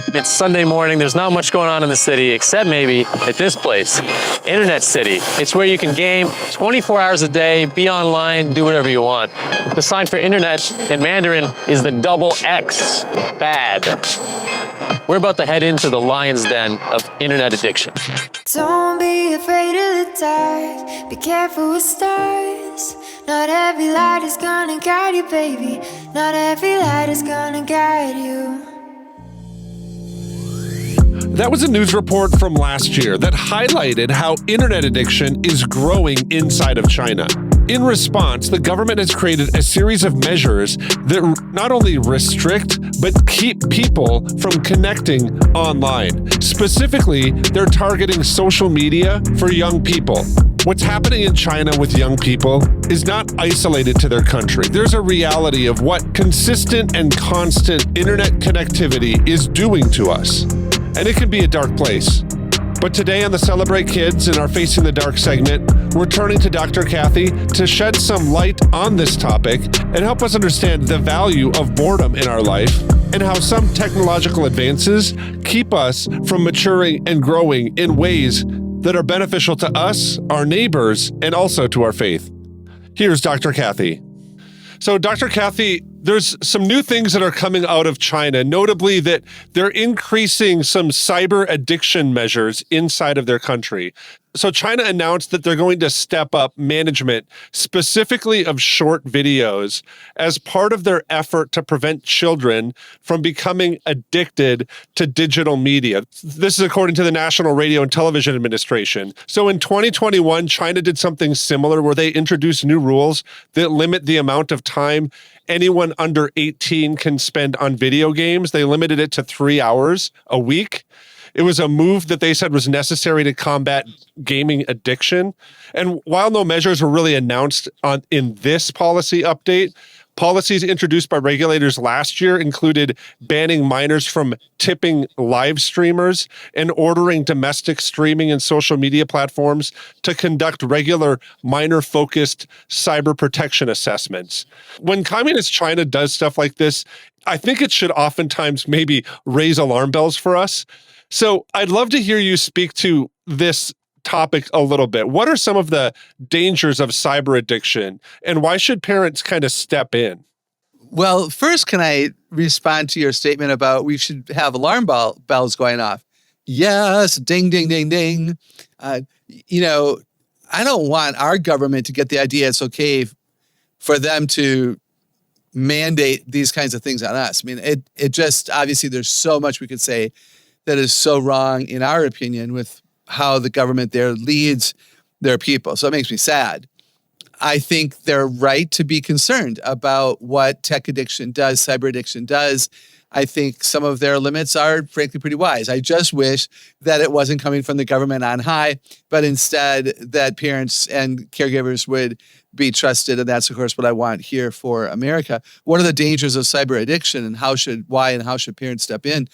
It's Sunday morning. There's not much going on in the city, except maybe at this place, Internet City. It's where you can game 24 hours a day, be online, do whatever you want. The sign for internet in Mandarin is the double X, bad. We're about to head into the lion's den of internet addiction. Don't be afraid of the dark. Be careful with stars. Not every light is gonna guide you, baby. Not every light is gonna guide you. That was a news report from last year that highlighted how internet addiction is growing inside of China. In response, the government has created a series of measures that not only restrict, but keep people from connecting online. Specifically, they're targeting social media for young people. What's happening in China with young people is not isolated to their country. There's a reality of what consistent and constant internet connectivity is doing to us. And it can be a dark place. But today on the Celebrate Kids in our Facing the Dark segment, we're turning to Dr. Kathy to shed some light on this topic and help us understand the value of boredom in our life and how some technological advances keep us from maturing and growing in ways that are beneficial to us, our neighbors, and also to our faith. Here's Dr. Kathy. So, Dr. Kathy, there's some new things that are coming out of China, notably that they're increasing some cyber addiction measures inside of their country. So China announced that they're going to step up management, specifically of short videos, as part of their effort to prevent children from becoming addicted to digital media. This is according to the National Radio and Television Administration. So in 2021, China did something similar where they introduced new rules that limit the amount of time anyone under 18 can spend on video games. They limited it to 3 hours a week. It was a move that they said was necessary to combat gaming addiction. And while no measures were really announced in this policy update, policies introduced by regulators last year included banning minors from tipping live streamers and ordering domestic streaming and social media platforms to conduct regular minor-focused cyber protection assessments. When Communist China does stuff like this, I think it should oftentimes maybe raise alarm bells for us. So I'd love to hear you speak to this topic a little bit. What are some of the dangers of cyber addiction, and why should parents kind of step in? Well, first, can I respond to your statement about we should have alarm bells going off? Yes, ding, ding, ding, ding. I don't want our government to get the idea it's okay for them to mandate these kinds of things on us. I mean, it just, obviously, there's so much we could say that is so wrong, in our opinion, with how the government there leads their people. So it makes me sad. I think they're right to be concerned about what tech addiction does, cyber addiction does. I think some of their limits are, frankly, pretty wise. I just wish that it wasn't coming from the government on high, but instead that parents and caregivers would be trusted. And that's, of course, what I want here for America. What are the dangers of cyber addiction, and how should parents step in?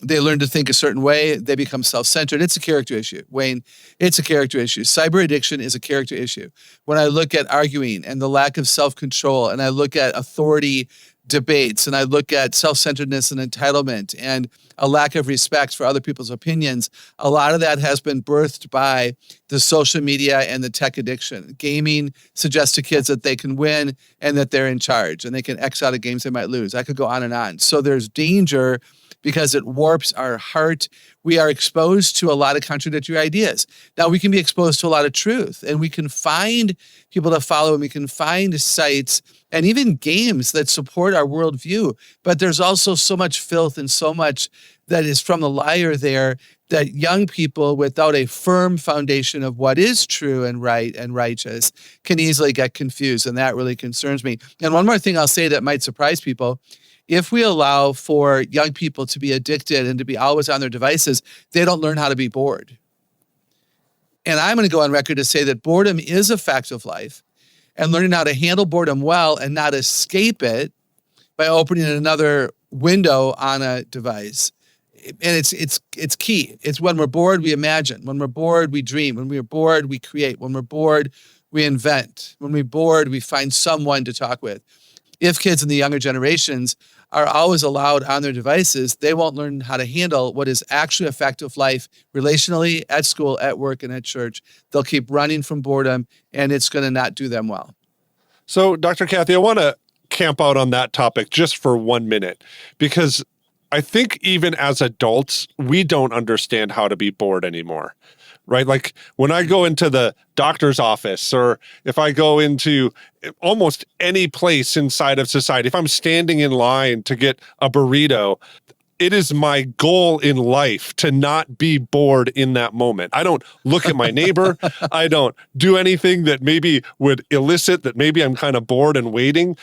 They learn to think a certain way. They become self-centered. It's a character issue, Wayne. It's a character issue. Cyber addiction is a character issue. When I look at arguing and the lack of self-control, and I look at authority debates, and I look at self-centeredness and entitlement and a lack of respect for other people's opinions, a lot of that has been birthed by the social media and the tech addiction. Gaming suggests to kids that they can win and that they're in charge, and they can X out of games they might lose. I could go on and on. So there's danger because it warps our heart. We are exposed to a lot of contradictory ideas. Now, we can be exposed to a lot of truth, and we can find people to follow, and we can find sites and even games that support our worldview. But there's also so much filth and so much that is from the liar there that young people without a firm foundation of what is true and right and righteous can easily get confused, and that really concerns me. And one more thing I'll say that might surprise people. If we allow for young people to be addicted and to be always on their devices, they don't learn how to be bored. And I'm going to go on record to say that boredom is a fact of life, and learning how to handle boredom well and not escape it by opening another window on a device. And it's key. It's when we're bored, we imagine. When we're bored, we dream. When we're bored, we create. When we're bored, we invent. When we're bored, we find someone to talk with. If kids in the younger generations are always allowed on their devices, they won't learn how to handle what is actually effective life relationally, at school, at work, and at church. They'll keep running from boredom, and it's going to not do them well. So, Dr. Kathy, I want to camp out on that topic just for 1 minute, because I think even as adults, we don't understand how to be bored anymore, right? Like when I go into the doctor's office, or if I go into almost any place inside of society, if I'm standing in line to get a burrito, it is my goal in life to not be bored in that moment. I don't look at my neighbor. I don't do anything that maybe would elicit that maybe I'm kind of bored and waiting.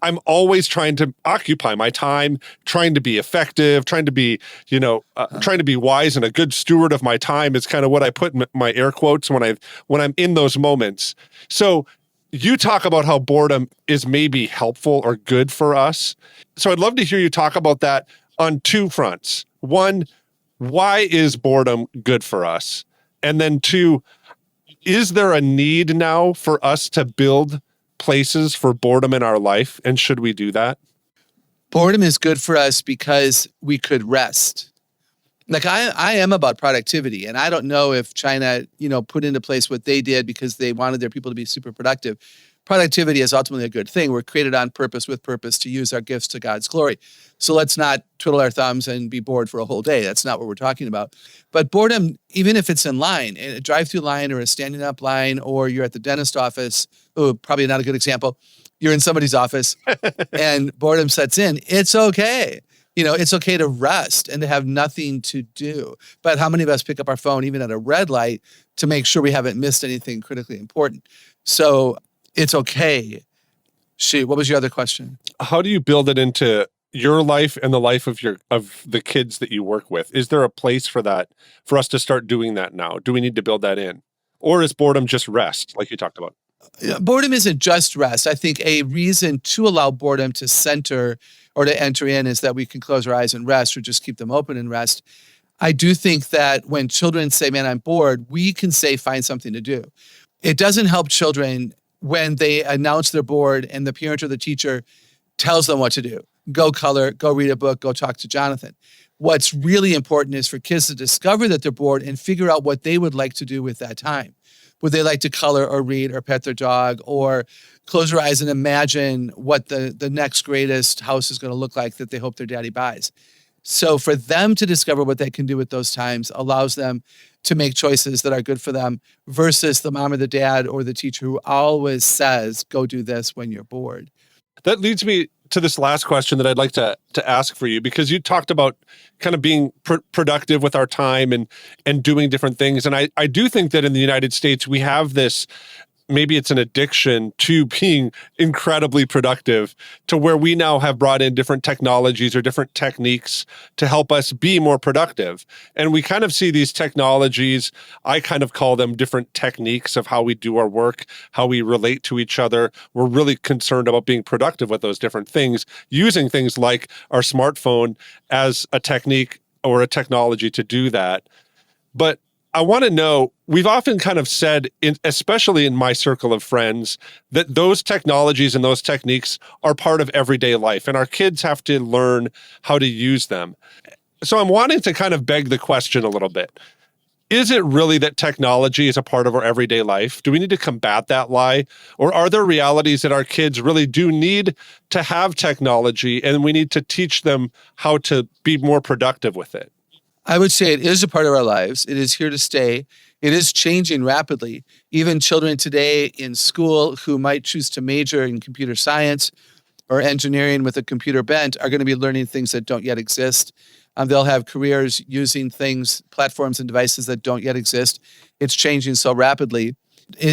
I'm always trying to occupy my time, trying to be effective, trying to be, trying to be wise and a good steward of my time is kind of what I put in my air quotes when I'm in those moments. So you talk about how boredom is maybe helpful or good for us. So I'd love to hear you talk about that on two fronts. One, why is boredom good for us? And then two, is there a need now for us to build places for boredom in our life? And should we do that? Boredom is good for us because we could rest. Like I am about productivity, and I don't know if China, put into place what they did because they wanted their people to be super productive. Productivity is ultimately a good thing. We're created on purpose, with purpose, to use our gifts to God's glory. So let's not twiddle our thumbs and be bored for a whole day. That's not what we're talking about. But boredom, even if it's in line, in a drive-through line or a standing up line, or you're at the dentist office, probably not a good example, you're in somebody's office and boredom sets in, it's okay. It's okay to rest and to have nothing to do. But how many of us pick up our phone, even at a red light, to make sure we haven't missed anything critically important? So it's okay. Shoot, what was your other question? How do you build it into your life and the life of the kids that you work with? Is there a place for that, for us to start doing that now? Do we need to build that in? Or is boredom just rest, like you talked about? Boredom isn't just rest. I think a reason to allow boredom to center or to enter in is that we can close our eyes and rest, or just keep them open and rest. I do think that when children say, man, I'm bored, we can say, find something to do. It doesn't help children when they announce they're bored and the parent or the teacher tells them what to do. Go color, go read a book, go talk to Jonathan. What's really important is for kids to discover that they're bored and figure out what they would like to do with that time. Would they like to color or read or pet their dog, or close their eyes and imagine what the next greatest house is going to look like that they hope their daddy buys? So for them to discover what they can do with those times allows them to make choices that are good for them, versus the mom or the dad or the teacher who always says, go do this when you're bored. That leads me to this last question that I'd like to ask for you, because you talked about kind of being productive with our time and doing different things. And I do think that in the United States, we have this, maybe it's an addiction to being incredibly productive, to where we now have brought in different technologies or different techniques to help us be more productive. And we kind of see these technologies, I kind of call them different techniques of how we do our work, how we relate to each other. We're really concerned about being productive with those different things, using things like our smartphone as a technique or a technology to do that. But I want to know, we've often kind of said, especially in my circle of friends, that those technologies and those techniques are part of everyday life, and our kids have to learn how to use them. So I'm wanting to kind of beg the question a little bit. Is it really that technology is a part of our everyday life? Do we need to combat that lie? Or are there realities that our kids really do need to have technology, and we need to teach them how to be more productive with it? I would say it is a part of our lives. It is here to stay. It is changing rapidly. Even children today in school who might choose to major in computer science or engineering with a computer bent are going to be learning things that don't yet exist. They'll have careers using things, platforms and devices that don't yet exist. It's changing so rapidly.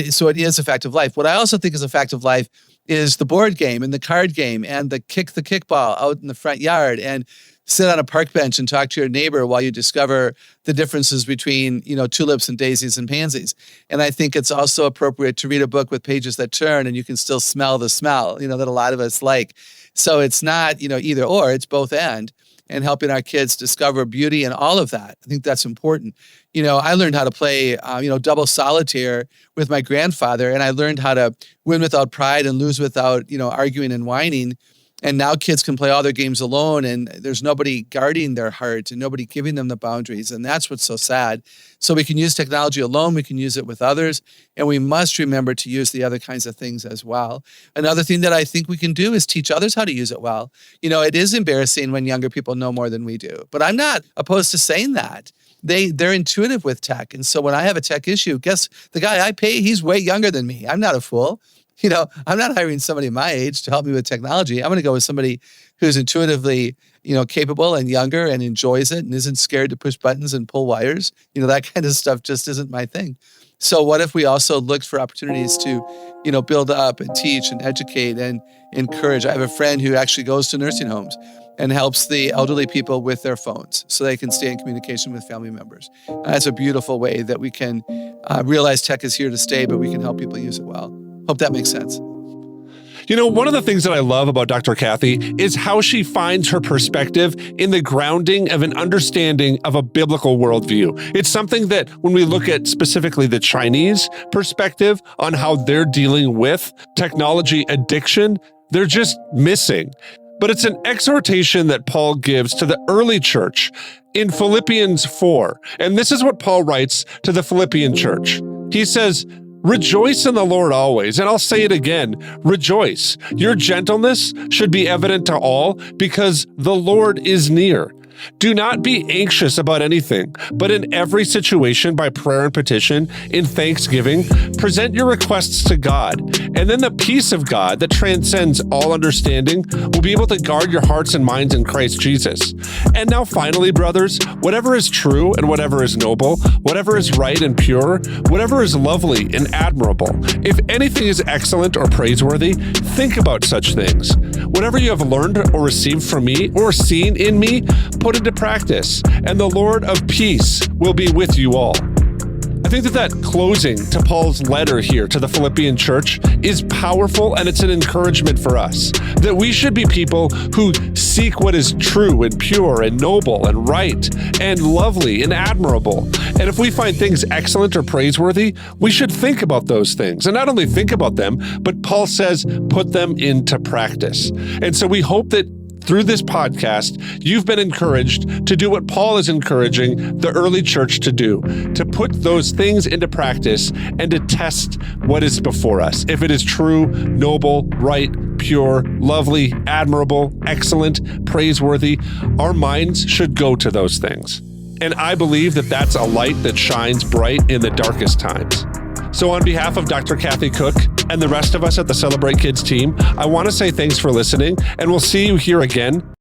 So it is a fact of life. What I also think is a fact of life is the board game and the card game and the kickball out in the front yard, and sit on a park bench and talk to your neighbor while you discover the differences between, tulips and daisies and pansies. And I think it's also appropriate to read a book with pages that turn and you can still smell the smell, that a lot of us like. So it's not, either or, it's both and helping our kids discover beauty and all of that. I think that's important. I learned how to play, double solitaire with my grandfather, and I learned how to win without pride and lose without, arguing and whining And now kids can play all their games alone, and there's nobody guarding their heart and nobody giving them the boundaries. And that's what's so sad. So we can use technology alone, we can use it with others, and we must remember to use the other kinds of things as well. Another thing that I think we can do is teach others how to use it well. It is embarrassing when younger people know more than we do, but I'm not opposed to saying that. They're intuitive with tech. And so when I have a tech issue, guess the guy I pay, he's way younger than me. I'm not a fool. I'm not hiring somebody my age to help me with technology. I'm going to go with somebody who's intuitively, capable and younger and enjoys it and isn't scared to push buttons and pull wires. That kind of stuff just isn't my thing. So what if we also looked for opportunities to, build up and teach and educate and encourage? I have a friend who actually goes to nursing homes and helps the elderly people with their phones so they can stay in communication with family members. That's a beautiful way that we can realize tech is here to stay, but we can help people use it well. Hope that makes sense. One of the things that I love about Dr. Kathy is how she finds her perspective in the grounding of an understanding of a biblical worldview. It's something that when we look at specifically the Chinese perspective on how they're dealing with technology addiction, they're just missing. But it's an exhortation that Paul gives to the early church in Philippians 4. And this is what Paul writes to the Philippian church. He says, "Rejoice in the Lord always." And I'll say it again, rejoice. Your gentleness should be evident to all because the Lord is near. Do not be anxious about anything, but in every situation by prayer and petition, in thanksgiving, present your requests to God. And then the peace of God that transcends all understanding will be able to guard your hearts and minds in Christ Jesus. And now finally, brothers, whatever is true and whatever is noble, whatever is right and pure, whatever is lovely and admirable, if anything is excellent or praiseworthy, think about such things. Whatever you have learned or received from me or seen in me, put into practice, and the Lord of peace will be with you all. I think that closing to Paul's letter here to the Philippian church is powerful, and it's an encouragement for us that we should be people who seek what is true and pure and noble and right and lovely and admirable. And if we find things excellent or praiseworthy, we should think about those things. And not only think about them, but Paul says, put them into practice. And so we hope that through this podcast, you've been encouraged to do what Paul is encouraging the early church to do, to put those things into practice and to test what is before us. If it is true, noble, right, pure, lovely, admirable, excellent, praiseworthy, our minds should go to those things. And I believe that that's a light that shines bright in the darkest times. So on behalf of Dr. Kathy Cook and the rest of us at the Celebrate Kids team, I want to say thanks for listening, and we'll see you here again